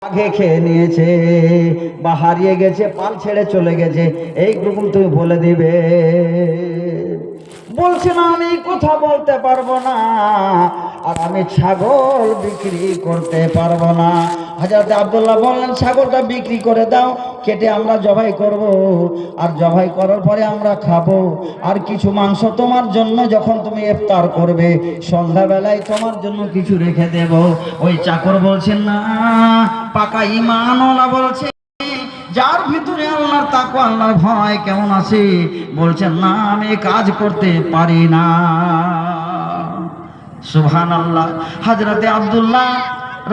আগে খেয়ে নিয়েছে বা হারিয়ে গেছে, পাল ছেড়ে চলে গেছে, এইরকম তুমি বলে দিবে। বলছে না আমি কথা বলতে পারবো না, আর আমি ছাগল বিক্রি করতে পারবো না। হযরত আব্দুল্লাহ বললেন, ছাগলটা বিক্রি করে দাও, কেটে আমরা জবাই করব, আর জবাই করার পরে আমরা খাবো, আর কিছু মাংস তোমার জন্য যখন তুমি ইফতার করবে সন্ধ্যাবেলায় তোমার জন্য কিছু রেখে দেব। ওই চাকর বলছেন না, পাকা ঈমানওয়ালা বলছে, যার ভিতরে আল্লাহর তাকওয়া আল্লাহর ভয় কেমন আছে, বলছেন না আমি কাজ করতে পারি না। সুবহানাল্লাহ। হযরতে আব্দুল্লাহ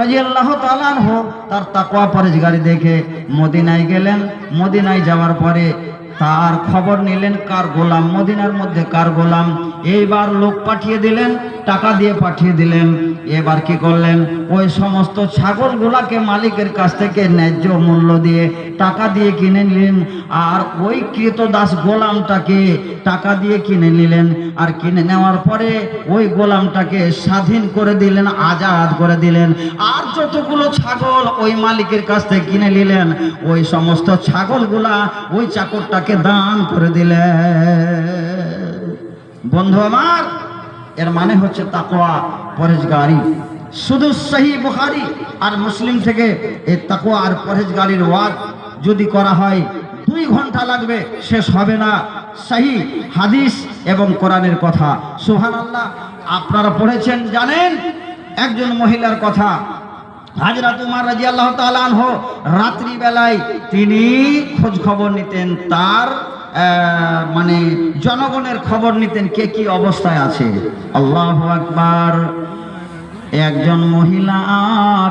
রাদিয়াল্লাহু তাআলা আনহু তার তাকওয়া পরহেজগারি দেখে মদিনায় গেলেন। মদিনায় যাওয়ার পরে তার খবর নিলেন কার গোলাম, মদিনার মধ্যে কার গোলাম। এইবার লোক পাঠিয়ে দিলেন, টাকা দিয়ে পাঠিয়ে দিলেন। এবার কি করলেন, ওই সমস্ত ছাগলগুলাকে মালিকের কাছ থেকে ন্যায্য মূল্য দিয়ে টাকা দিয়ে কিনে নিলেন, আর ওই কৃতদাস গোলামটাকে টাকা দিয়ে কিনে নিলেন। আর কিনে নেওয়ার পরে ওই গোলামটাকে স্বাধীন করে দিলেন, আজাদ করে দিলেন। আর যতগুলো ছাগল ওই মালিকের কাছ থেকে কিনে নিলেন, ওই সমস্ত ছাগলগুলা ওই চাকরটাকে দান করে দিলেন। বন্ধু আমার, এর মানে হচ্ছে তাকওয়া পরহেজগারি। শুধু সহিহ বুখারী আর মুসলিম থেকে এই তাকওয়া আর পরহেজগারির ওয়াজ যদি করা হয় 2 ঘন্টা লাগবে, শেষ হবে না। সহিহ হাদিস এবং কোরআনের কথা। সুবহানাল্লাহ। আপনারা পড়েছেন, জানেন একজন মহিলার কথা, হযরত উমর রাদিয়াল্লাহু তাআলা আনহু রাত্রি বেলায় তিনি খোঁজ খবর নিতেন, তার মানে জনগণের খবর নিতেন কে কি অবস্থায় আছে। আল্লাহু আকবার। একজন মহিলা,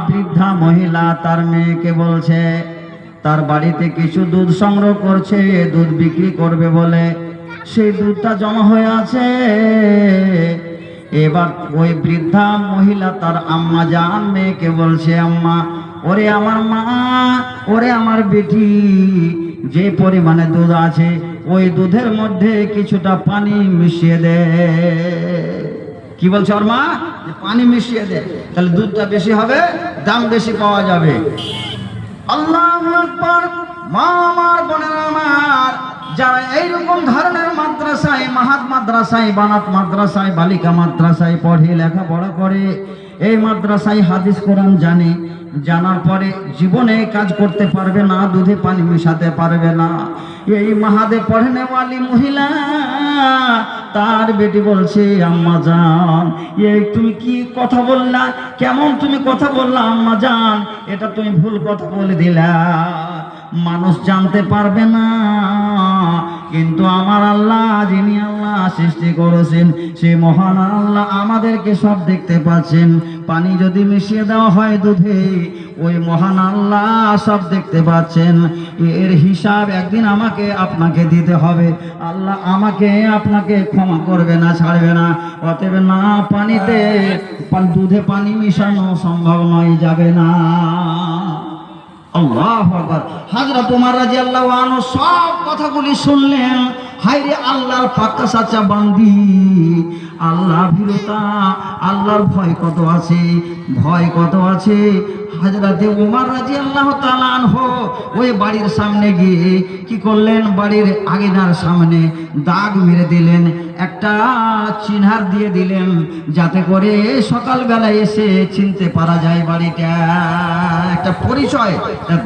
বৃদ্ধা মহিলা, তার মেয়েকে বলছে তার বাড়িতে কিছু দুধ সংগ্রহ করছে, দুধ বিক্রি করবে বলে। সেই দুধটা জমা হয়ে আছে। এবার ওই বৃদ্ধা মহিলা তার আম্মা জান মেয়েকে বলছে, আম্মা, ওরে আমার মা, ওরে আমার বেটি, যে পরিমাণে দুধ আছে ওই দুধের মধ্যে কিছুটা পানি মিশিয়ে দে। কি বলছে ওর মা? পানি মিশিয়ে দে, তাহলে দুধটা বেশি হবে, দাম বেশি পাওয়া যাবে। আল্লাহু আকবার। মা আমার, বোনেরা আমার, যারা এইরকম ধরনের মাদ্রাসায়, মাহাদ মাদ্রাসায়, বানাত মাদ্রাসায়, বালিকা মাদ্রাসায় পড়ে লেখাপড়া করে, এই মাদ্রাসায় হাদিস কোরআন জানে, জানার পরে জীবনে কাজ করতে পারবে না, দুধে পানি মেশাতে পারবে না, এই মাহাদে পড়েনেওয়ালি মহিলা, তার বেটি বলছে, আম্মা জান, এই তুমি কি কথা বললা, কেমন তুমি কথা বললা আম্মা জান, এটা তুমি ভুল কথা বলে দিলা। মানুষ জানতে পারবে না, কিন্তু আমার আল্লাহ, যিনি আল্লাহ সৃষ্টি করেছেন, সেই মহান আল্লাহ আমাদেরকে সব দেখতে পাচ্ছেন। পানি যদি মিশিয়ে দেওয়া হয় দুধে, ওই মহান আল্লাহ সব দেখতে পাচ্ছেন। এর হিসাব একদিন আমাকে আপনাকে দিতে হবে। আল্লাহ আমাকে আপনাকে ক্ষমা করবে না, ছাড়বে না। অতএব না পানিতে দুধে পানি মিশানো সম্ভব নয়, যাবে না। আল্লাহু আকবার। হযরত উমর রাদিয়াল্লাহু আনহু সব কথাগুলি শুনলেন। হায়রে আল্লাহর পাক্কা সাচ্চা বান্দি, আল্লাহ ভীরুতা, আল্লাহর ভয় কত আছে, ভয় কত আছে। হযরতে উমর রাদিয়াল্লাহু তাআলা আনহু ওই বাড়ির সামনে গিয়ে কি করলেন, বাড়ির আঙিনার সামনে দাগ মেরে দিলেন, একটা চিহ্ন দিয়ে দিলেন, যাতে করে সকালবেলায় এসে চিনতে পারা যায় বাড়িটা, একটা পরিচয়,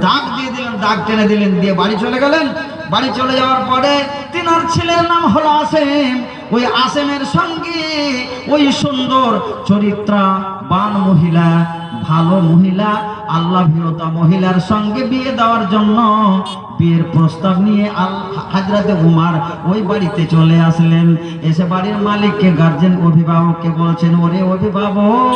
দাগ দিয়ে দিলেন, দাগ টেনে দিলেন, দিয়ে বাড়ি চলে গেলেন। বাড়ি চলে যাওয়ার পরে তিনার ছেলের নাম হলো আসেম। ওই আসেমের সঙ্গে ওই সুন্দর চরিত্রবান মহিলা, ভালো মহিলা, আল্লাহ ভীরতা মহিলার সঙ্গে বিয়ে দেওয়ার জন্য বিয়ের প্রস্তাব নিয়ে হযরতে উমর ওই বাড়িতে চলে আসলেন। এসে বাড়ির মালিককে, গার্জেন অভিভাবককে বলছেন, ওরে অভিভাবক,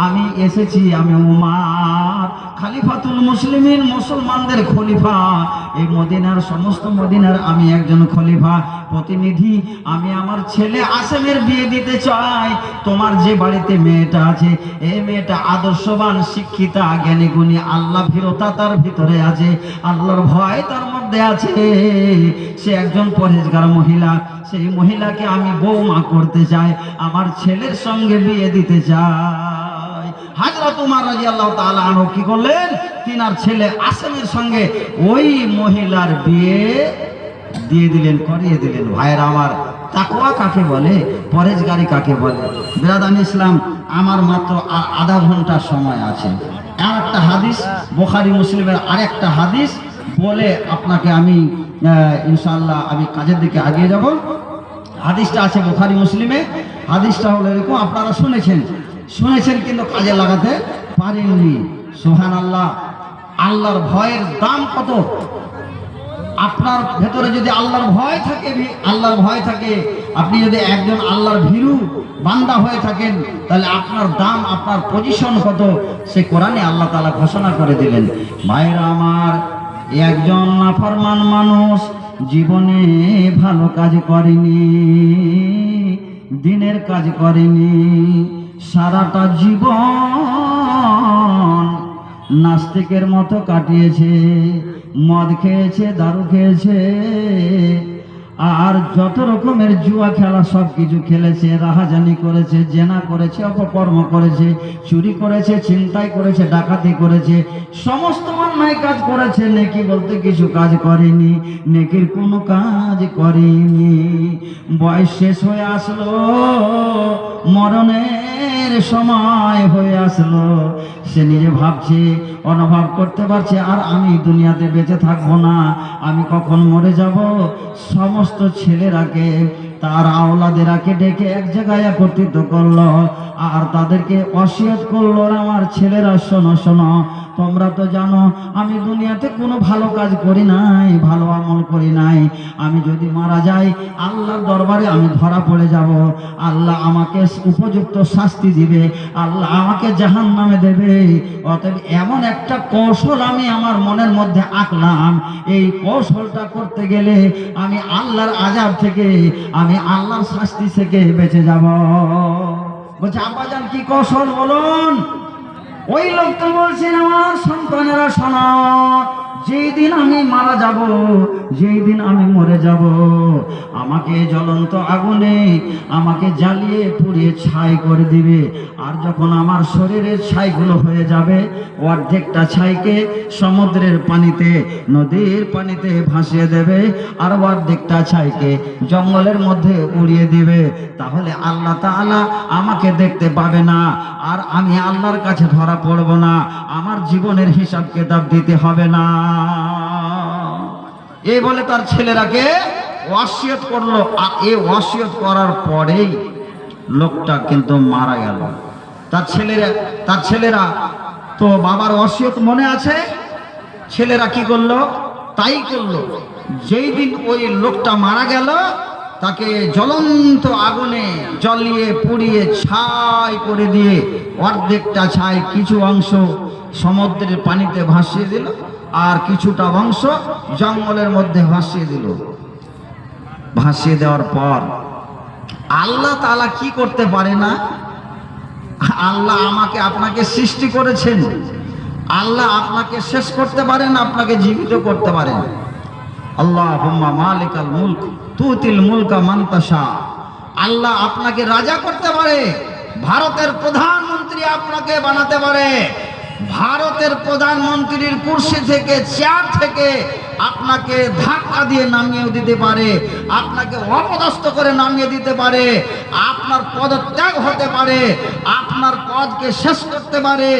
আমি এসেছি, আমি উমর, খলিফাতুল মুসলিমিন, মুসলমানদের খলিফা, এই মদিনার সমস্ত মদিনার আমি একজন খলিফা প্রতিনিধি। আমি আমার ছেলে আসেমের বিয়ে দিতে চাই। তোমার যে বাড়িতে মেয়েটা আছে, এই মেয়েটা আদর্শবান, শিক্ষিতা, জ্ঞানী গুণী, আল্লাহ ভীরতা তার ভিতরে আছে, আল্লাহর ভয় তার মধ্যে আছে, সে একজন পরহেজগার মহিলা। সেই মহিলাকে আমি বৌমা করতে চাই, আমার ছেলের সঙ্গে বিয়ে দিতে চাই। হযরত উমর রাদিয়াল্লাহু তাআলা আনহু কি করলেন, তিনার ছেলে আসেমের সঙ্গে ওই মহিলার বিয়ে দিয়ে দিলেন, করিয়ে দিলেন। ভাইয়েরা আমার, তাকওয়া কাকে বলে, পরেজগারি কাকে বলে? বিরাদান ইসলাম, আমার মাত্র আধা ঘন্টার সময় আছে। আর একটা হাদিস, বুখারী মুসলিমের আরেকটা হাদিস বলে আপনাকে আমি ইনশাআল্লাহ আমি কাজের দিকে এগিয়ে যাব। হাদিসটা আছে বুখারী মুসলিমে। হাদিসটা হলো এরকম, আপনারা শুনেছেন কিন্তু কাজে লাগাতে পারেননি। সুবহানাল্লাহ। আল্লাহর ভয়ের দাম কত! আপনার ভেতরে যদি আল্লাহর ভয় থাকে, আপনি যদি একজন আল্লাহর ভীরু বান্দা হয়ে থাকেন, তাহলে আপনার দাম, আপনার পজিশন কত, সে কোরআনে আল্লাহ তাআলা ঘোষণা করে দিলেন। ভাইরা আমার, একজন নাফরমান মানুষ জীবনে ভালো কাজ করেনি, দিনের কাজ করেনি, সারাটা জীবন নাস্তিকের মতো কাটিয়েছে, মদ খেয়েছে, দারু খেয়েছে, আর যত রকমের জুয়া খেলা সব কিছু খেলেছে, রাহাজানি করেছে, জেনা করেছে, অপকর্ম করেছে, চুরি করেছে, ছিনতাই করেছে, ডাকাতি করেছে, সমস্ত অন্যায় কাজ করেছে। নেকি বলতে কিছু কাজ করেনি, নেকির কোনো কাজ করেনি। বয়স শেষ হয়ে আসলো, মরণের সময় হয়ে আসলো, সে নিজে ভাবছে, অনুভব করতে পারছে, আর আমি দুনিয়াতে বেঁচে থাকবো না, আমি কখন মরে যাব। সমস্ত ছেলেরাকে, তার আওলাদেরাকে ডেকে এক জায়গায় একত্রিত করলো, আর তাদেরকে ওসিয়ত করলো, আমার ছেলেরা শোনো শোনো, তোমরা তো জানো আমি দুনিয়াতে কোনো ভালো কাজ করি নাই, ভালো আমল করি নাই। আমি যদি মারা যাই, আল্লাহর দরবারে আমি ধরা পড়ে যাব, আল্লাহ আমাকে উপযুক্ত শাস্তি দিবে, আল্লাহ আমাকে জাহান্নামে দেবে। অতএব এমন একটা কৌশল আমি আমার মনের মধ্যে আঁকলাম, এই কৌশলটা করতে গেলে আমি আল্লাহর আযাব থেকে, আমি আল্লাহর শাস্তি থেকে বেঁচে যাব। বলছে, আব্বাজান কি কৌশল বলুন? ওই লোকটা বলছেন, আমার সন্তানেরা শোনো, যেই দিন আমি মারা যাব, যেই দিন আমি মরে যাব, আমাকে জ্বলন্ত আগুনে আমাকে জ্বালিয়ে পুড়িয়ে ছাই করে দিবে। আর যখন আমার শরীরের ছাইগুলো হয়ে যাবে, অর্ধেকটা ছাইকে সমুদ্রের পানিতে, নদীর পানিতে ভাসিয়ে দেবে, আর অর্ধেকটা ছাইকে জঙ্গলের মধ্যে উড়িয়ে দিবে। তাহলে আল্লাহ তাআলা আমাকে দেখতে পাবে না, আর আমি আল্লাহর কাছে ধরা পড়ব না, আমার জীবনের হিসাব কিতাব দিতে হবে না। এই বলে তার ছেলেরাকে ওয়াসিয়ত করলো। আর এই ওয়াসিয়ত করার পরেই লোকটা কিন্তু মারা গেল। তার ছেলেরা তো বাবার ওয়াসিয়ত মনে আছে, ছেলেরা কি করলো? তাই করলো। যেই দিন ওই লোকটা মারা গেল, তাকে জ্বলন্ত আগুনে জ্বলিয়ে পুড়িয়ে ছাই করে দিয়ে, অর্ধেকটা ছাই কিছু অংশ সমুদ্রের পানিতে ভাসিয়ে দিল, আর কিছুটা অংশ জঙ্গলের মধ্যে ভাসিয়ে দিল। ভাসিয়ে দেওয়ার পর আল্লাহ তাআলা কি করতে পারে না? আল্লাহ আমাকে আপনাকে সৃষ্টি করেছেন, আল্লাহ আপনাকে শেষ করতে পারেন, আপনাকে জীবিত করতে পারেন। আল্লাহুম্মা মালিকাল মুলক তুতিল মুলকা মান তাশা। আল্লাহ আপনাকে রাজা করতে পারে, ভারতের প্রধানমন্ত্রী আপনাকে বানাতে পারে, ভারতের প্রধানমন্ত্রীর কুরসি থেকে, চেয়ার থেকে আপনাকে ধাক্কা দিয়ে নামিয়ে দিতে পারে, আপনাকে অপদস্থ করে নামিয়ে দিতে পারে, আপনার পদত্যাগ হতে পারে, আপনার পদকে শেষ করতে পারে।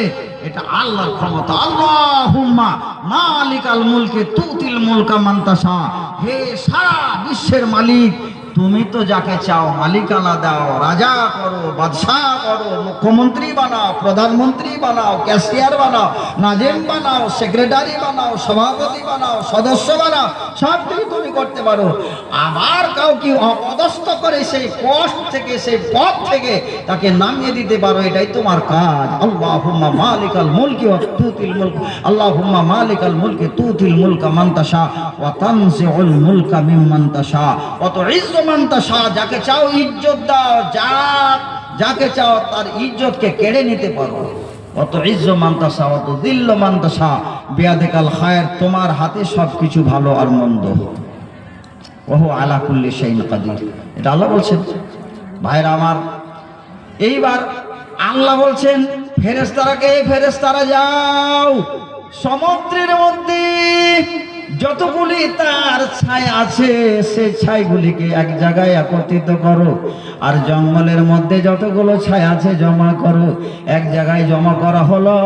এটা আল্লাহর ক্ষমতা। আল্লাহুম্মা মালিকাল মুলকে তুতিল মুলকা মান তাশা। হে সারা বিশ্বের মালিক, তুমি তো যাকে চাও মালিকানা দাও, রাজা করো, বাদশাহ করো, মুখ্যমন্ত্রী বানাও, প্রধানমন্ত্রী বানাও, ক্যাশিয়ার বানাও, নাজেম বানাও, সেক্রেটারি বানাও, সভাপতি বানাও, সদস্য বানাও, সব কিছু তুমি করতে পারো। আবার কাউকে অপদস্থ করে সেই পোস্ট থেকে, সেই পদ থেকে তাকে নামিয়ে দিতে পারো, এটাই তোমার কাজ। আল্লাহুম্মা মালিকাল মুলকি ওয়া তুতিল মুলক, আল্লাহুম্মা মালিকাল মুলকি তুতিল মুলকা মান তাশা ওয়া তানজিউল মুলকা মিম্মান তাশা ওয়া তুইজ্জু মান তাশা। যাকে চাও ইজ্জত দাও, যাকে চাও তার ইজ্জতকে কেড়ে নিতে পারো। অত ইজ্জু মান তাশা ওয়া তুযিল্লু মান তাশা বিয়াদিকাল খায়র। তোমার হাতে সবকিছু ভালো আর মন্দ। ওহু আলা কুল্লি শাইইন কাদির। এটা আল্লাহ বলছেন। ভাইরা আমার, এইবার আল্লাহ বলছেন ফেরেশতারাকে, ফেরেশতারা যাও, সমুদ্রের মধ্যে যতগুলি তার ছাই আছে সেই ছাইগুলিকে এক জায়গায় একত্রিত করো, আর জঙ্গলের মধ্যে যতগুলো ছাই আছে জমা করো। এক জায়গায় জমা করা হলো,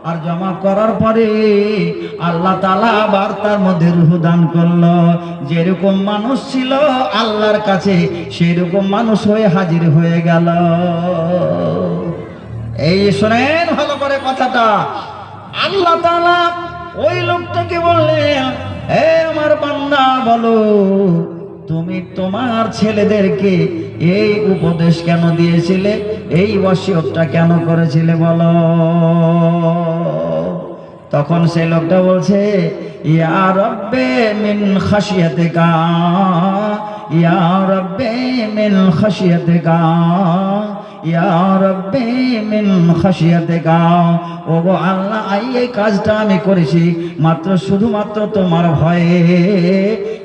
আর জমা করার পরে আল্লাহ তাআলা আবার তার মধ্যে রূহ দান করলো। যেরকম মানুষ ছিল আল্লাহর কাছে সেরকম মানুষ হয়ে হাজির হয়ে গেল। এই শোনেন ভালো করে কথাটা। আল্লাহ তাআলা ওই লোকটাকে বললেন, এ আমার বান্দা বলো, তুমি তোমার ছেলেদেরকে এই উপদেশ কেন দিয়েছিলে, এই ওয়াসিয়তটা কেন করেছিলে বলো। তখন সেই লোকটা বলছে, ইয়া রব্বে মিন খাশিয়াতিকা, ইয়া রব্বে মিন খাশিয়াতিকা, ইয়া রব্বে মিন খাশিয়াতিকা। ওগো আল্লাহ, এই কাজটা আমি করেছি মাত্র শুধুমাত্র তোমার ভয়ে।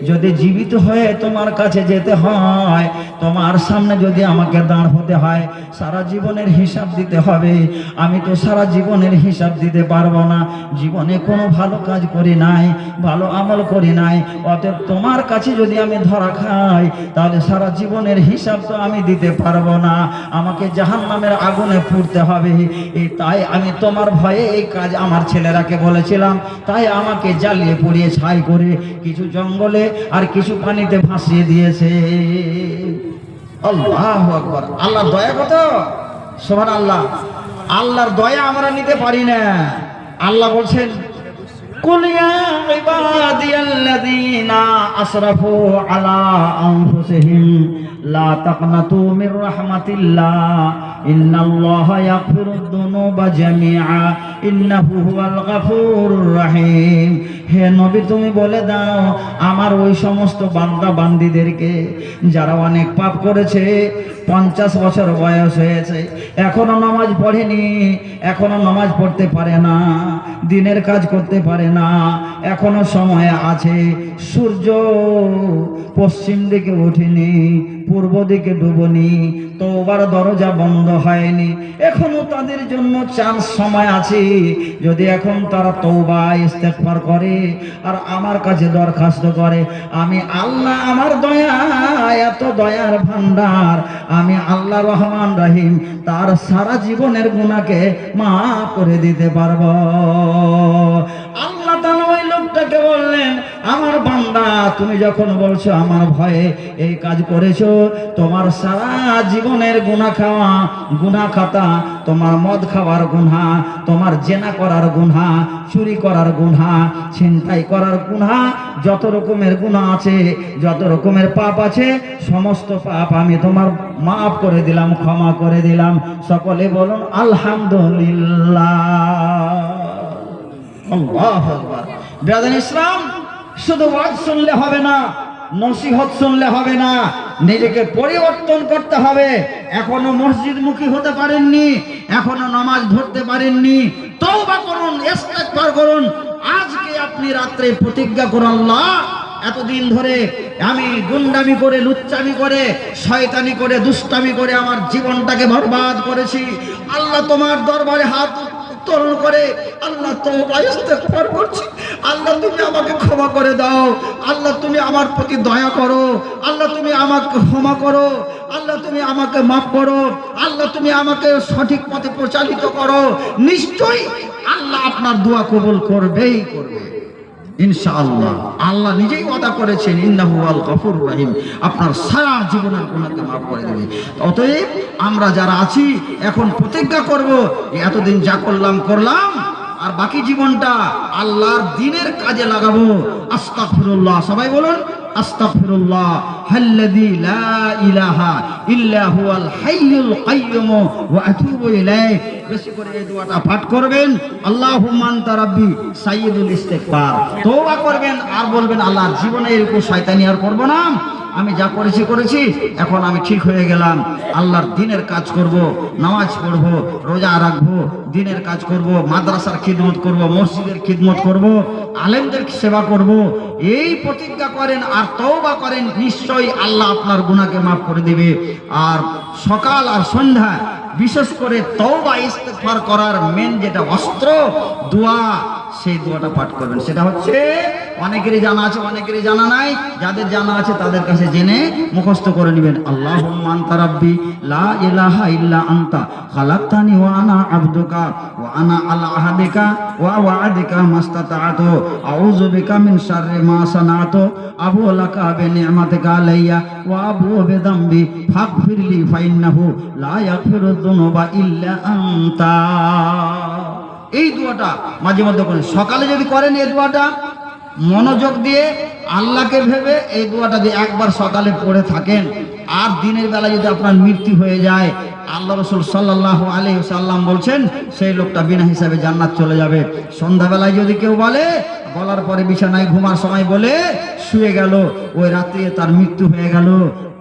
যদি জীবিত হয়ে তোমার কাছে যেতে হয়, তোমার সামনে যদি আমাকে দাঁড় হতে হয়, সারা জীবনের হিসাব দিতে হবে। আমি তো সারা জীবনের হিসাব দিতে পারবো না। জীবনে কোনো ভালো কাজ করি নাই, ভালো আমল করি নাই। অতএব তোমার কাছে যদি আমি ধরা খাই, তাহলে সারা জীবনের হিসাব তো আমি দিতে পারবো না। আমাকে জাহান্নামের আগুনে পুড়তে হবে। তাই আমি তোমার ভয়ে এই কাজ আমার ছেলেরাকে বলেছিলাম। তাই আমাকে জ্বালিয়ে পুড়িয়ে ছাই করে কিছু জঙ্গলে আর কিছু পানিতে ভাসিয়ে দিয়েছে। আল্লাহু আকবার। আল্লাহর দয়া কত, সুবহানাল্লাহ। আল্লাহর দয়া আমরা নিতে পারি না। আল্লাহ বলছেন, কুল ইয়া ইবাদিয়াল্লাযীনা আসরাফু আলা আনফুসিহিম লা তাকনাতু মির রাহমাতিল্লাহ ইন্নাল্লাহা ইয়াগফিরুদ যুনুবা জামিআ ইন্নাহু হুয়াল গফুরুর রহিম। হে নবী, তুমি বলে দাও আমার ওই সমস্ত বান্দা বান্দীদেরকে যারা অনেক পাপ করেছে, 50 বছর বয়স হয়েছে, এখনো নামাজ পড়েনি, এখনো নামাজ পড়তে পারে না, দিনের কাজ করতে পারে না, এখনো সময় আছে। সূর্য পশ্চিম দিকে ওঠেনি, পূর্ব দিকে ডুবনি, তওবার দরজা বন্ধ হয়নি, এখনো তাদের জন্য চান্স, সময় আছে। যদি এখন তারা তওবা ইস্তেগফার করে আর আমার কাছে দরখাস্ত করে, আমি আল্লাহ, আমার দয়া এত দয়ার ভান্ডার, আমি আল্লাহ রহমান রহিম, তার সারা জীবনের গুনাহকে মাফ করে দিতে পারবো। আল্লাহ তাআলা ওই লোকটাকে বললেন, আমার বান্দা, তুমি যখন বলছো আমার ভয়ে এই কাজ করেছো, তোমার সারা জীবনের গুনাহ খাওয়া, গুনাহ খাতা, তোমার মদ খাওয়ার গুনাহ, তোমার জেনা করার গুনাহ, চুরি করার গুনাহ, ছিনতাই করার গুনাহ, যত রকমের গুনাহ আছে, যত রকমের পাপ আছে, সমস্ত পাপ আমি তোমার মাফ করে দিলাম, ক্ষমা করে দিলাম। সকলে বলুন আলহামদুলিল্লাহ। আল্লাহু আকবার। ব্রাদার ইসলাম, শুধু ওয়াজ শুনলে হবে না, নসিহত শুনলে হবে না, নিজেকে পরিবর্তন করতে হবে। এখনো মসজিদমুখী হতে পারেননি, এখনো নামাজ ধরতে পারেননি, তওবা করুন, ইস্তেগফার করুন। আজকে আপনি রাত্রে প্রতিজ্ঞা করুন, আল্লাহ, এতদিন ধরে আমি গুন্ডামি করে, লুচ্চামি করে, শয়তানি করে, দুষ্টামি করে আমার জীবনটাকে বরবাদ করেছি। আল্লাহ, তোমার দরবারে হাত উত্তোলন করে আল্লাহ তওবা ইস্তেগফার করছি। আল্লাহ, তুমি আমাকে ক্ষমা করে দাও। আল্লাহ, তুমি আমার প্রতি দয়া করো। আল্লাহ, তুমি আমাকে ক্ষমা করো। আল্লাহ, তুমি আমাকে মাফ করো। আল্লাহ, তুমি আমাকে সঠিক পথে পরিচালিত করো। নিশ্চয়ই আল্লাহ আপনার দোয়া কবুল করবেই করবে, ইনশাআল্লাহ। আল্লাহ নিজেই ওয়াদা করেছেন, ইন্নাহু হুয়াল গফুরুর রহিম, আপনার সারা জীবনের গুনাহকে মাফ করে দেবে। অতএব আমরা যারা আছি এখন প্রতিজ্ঞা করব, এতদিন যা করলাম করলাম, আর বাকি জীবনটা আল্লাহর দ্বীনের কাজে লাগাবো। আস্তাগফিরুল্লাহ, সবাই বলুন আস্তাগফিরুল্লাহ আল্লাযী লা ইলাহা ইল্লা হুয়াল হাইয়ুল কাইয়্যুম ওয়া আতুবু ইলাইহি। বেশি করে এই দোয়াটা পাঠ করবেন। আল্লাহুম্মা আনতা রাব্বি সাইয়্যিদুল ইস্তিগফার। তওবা করবেন আর বলবেন, আল্লাহ, জীবনে এরকম শয়তানি আর করব না। আমি যা করেছি করেছি, এখন আমি ঠিক হয়ে গেলাম। আল্লাহর দ্বীনের কাজ করব, নামাজ পড়ব, রোজা রাখবো, দ্বীনের কাজ করব, মাদ্রাসার খিদমত করব, মসজিদের খিদমত করব, আলেমদের সেবা করব। এই প্রতিজ্ঞা করেন আর তওবা করেন, নিশ্চয়ই আল্লাহ আপনার গুনাহকে মাফ করে দেবে। আর সকাল আর সন্ধ্যা বিশেষ করে তওবা ইস্তেগফার করার মেন যেটা অস্ত্র, দোয়া, সেই দোয়াটা পাঠ করবেন। সেটা হচ্ছে অনেকেরই জানা আছে, অনেকেরই জানা নাই। যাদের জানা আছে তাদের কাছে জেনে মুখস্থ করে নেবেন। আল্লাহুম্মা আনতা রাব্বি লা ইলাহা ইল্লা আনতা খালাকতানি ওয়া আনা আবদুকা ওয়া আনা আলা আহদিকা ওয়া ওয়া'দিকা মাস্তাতা'তু আউযু বিকা মিন শাররি মা সানা'তু আবু লাকা বিনি'মাতিকা আলাইয়া ওয়া আবু বিযামবি ফাগফিরলি ফাইন্নাহু লা ইয়াগফিরুয যুনুবা ইল্লা আনতা। এই দোয়াটা মাঝে মধ্যে করেন। সকালে যদি করেন এই দোয়াটা মনোযোগ দিয়ে আল্লাহকে ভেবে এই দোয়াটা যদি একবার সকালে পড়ে থাকেন, আর দিনের বেলা যদি আপনার মৃত্যু হয়ে যায়, আল্লাহ রাসূল সাল্লাল্লাহু আলাইহি ওয়াসাল্লাম বলছেন সেই লোকটা বিনা হিসাবে জান্নাত চলে যাবে। সন্ধ্যাবেলায় যদি কেউ বলার পরে বিছানায় ঘুমার সময় বলে শুয়ে গেল, ওই রাত্রে তার মৃত্যু হয়ে গেল।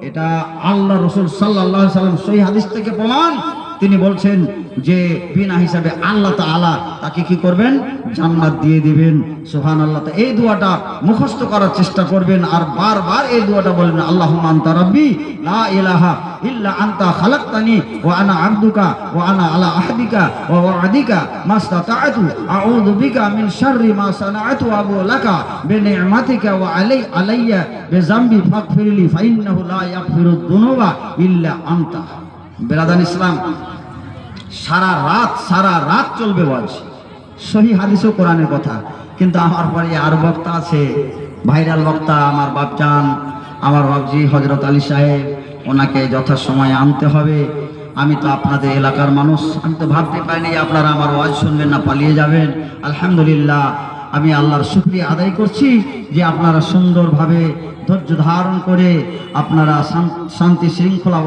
এটা আল্লাহ রাসূল সাল্লাল্লাহু আলাইহি ওয়াসাল্লাম সহিহ হাদিস থেকে প্রমাণ। তিনি বলছেন যে বিনা হিসাবে আল্লাহ তাআলা তাকে কি করবেন? জান্নাত দিয়ে দিবেন। সুবহানাল্লাহ। তো এই দোয়াটা মুখস্থ করার চেষ্টা করবেন, আর বারবার এই দোয়াটা বলবেন। আল্লাহুম্মা আনতা রাব্বি লা ইলাহা ইল্লা আনতা খালাকতানি ওয়া আনা আবদুকা ওয়া আনা আলা আহদিকা ওয়া ওয়া'দিকা মাস্তাতা'তু আউযু বিকা মিন শাররি মা সানা'তু আবু লাকা বিনি'মাতিকা ওয়া আলাইয়া বিযামবি ফাগফিরলি ফাইন্নাহু লা ইয়াগফিরুয যুনুবা ইল্লা আনতা। বেরাদান ইসলাম, সারা রাত চলবে ওয়াজ। সহিহ হাদিস ও কোরআনের কথা। কিন্তু আমার পরে আর বক্তা আছে, ভাইরাল বক্তা, আমার বাপজান, আমার বাপজি হযরত আলী সাহেব, ওনাকে যথাসময়ে আনতে হবে। আমি তো আপনাদের এলাকার মানুষ, আমি তো ভাবতে পারিনি যে আপনারা আমার ওয়াজ শুনবেন না, পালিয়ে যাবেন। আলহামদুলিল্লাহ, আমি আল্লাহর শুকরিয়া আদায় করছি যে আপনারা সুন্দরভাবে ধৈর্য ধারণ করে আপনারা শান্তি শৃঙ্খলা